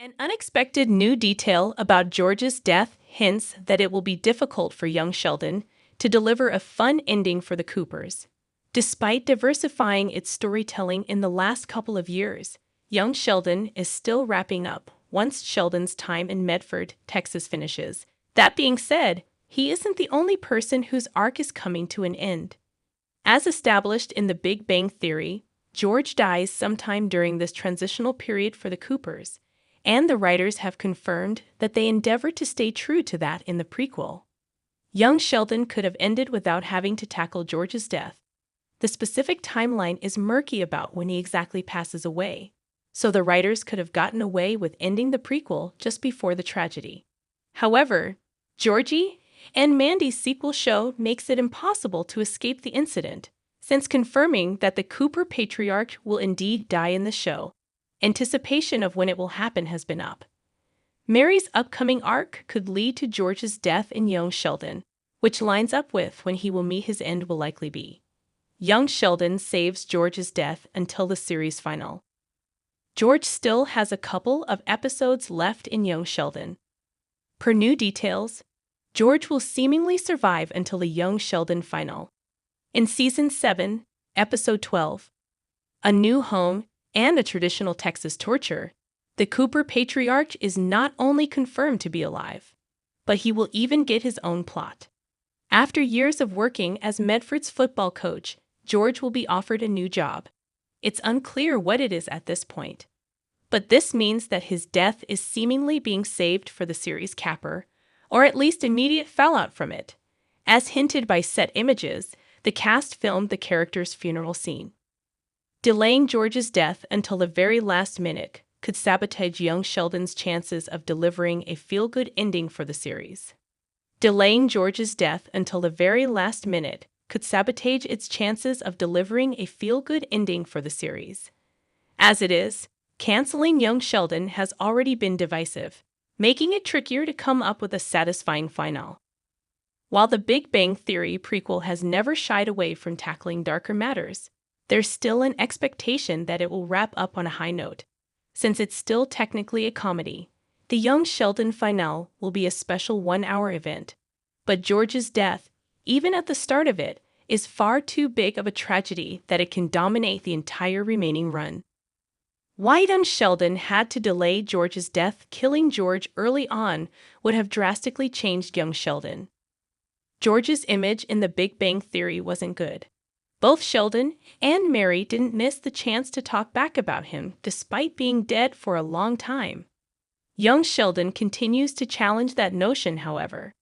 An unexpected new detail about George's death hints that it will be difficult for young Sheldon to deliver a fun ending for the Coopers. Despite diversifying its storytelling in the last couple of years, young Sheldon is still wrapping up once Sheldon's time in Medford, Texas finishes. That being said, he isn't the only person whose arc is coming to an end. As established in The Big Bang Theory, George dies sometime during this transitional period for the Coopers, and the writers have confirmed that they endeavored to stay true to that in the prequel. Young Sheldon could have ended without having to tackle George's death. The specific timeline is murky about when he exactly passes away, so the writers could have gotten away with ending the prequel just before the tragedy. However, Georgie and Mandy's sequel show makes it impossible to escape the incident, since confirming that the Cooper patriarch will indeed die in the show. Anticipation of when it will happen has been up. Mary's upcoming arc could lead to George's death in young Sheldon, which lines up with when he will meet his end will likely be. Young Sheldon saves George's death until the series finale. George still has a couple of episodes left in young Sheldon. Per new details, George will seemingly survive until the young Sheldon finale. In Season 7, Episode 12, A New Home and a Traditional Texas Torture, the Cooper patriarch is not only confirmed to be alive, but he will even get his own plot. After years of working as Medford's football coach, George will be offered a new job. It's unclear what it is at this point, but this means that his death is seemingly being saved for the series capper, or at least immediate fallout from it. As hinted by set images, the cast filmed the character's funeral scene. Delaying George's death until the very last minute could sabotage young Sheldon's chances of delivering a feel-good ending for the series. Delaying George's death until the very last minute could sabotage its chances of delivering a feel-good ending for the series. As it is, canceling young Sheldon has already been divisive, making it trickier to come up with a satisfying finale. While The Big Bang Theory prequel has never shied away from tackling darker matters, there's still an expectation that it will wrap up on a high note. Since it's still technically a comedy, the young Sheldon finale will be a special one-hour event. But George's death, even at the start of it, is far too big of a tragedy that it can dominate the entire remaining run. Why young Sheldon had to delay George's death? Killing George early on would have drastically changed young Sheldon. George's image in The Big Bang Theory wasn't good. Both Sheldon and Mary didn't miss the chance to talk back about him despite being dead for a long time. Young Sheldon continues to challenge that notion, however.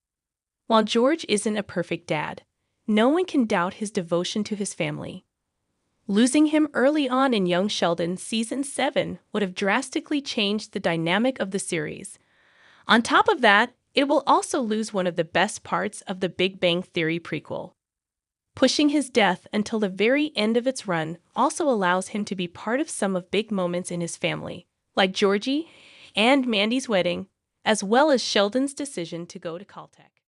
While George isn't a perfect dad, no one can doubt his devotion to his family. Losing him early on in young Sheldon Season 7 would have drastically changed the dynamic of the series. On top of that, it will also lose one of the best parts of The Big Bang Theory prequel. Pushing his death until the very end of its run also allows him to be part of some of big moments in his family, like Georgie and Mandy's wedding, as well as Sheldon's decision to go to Caltech.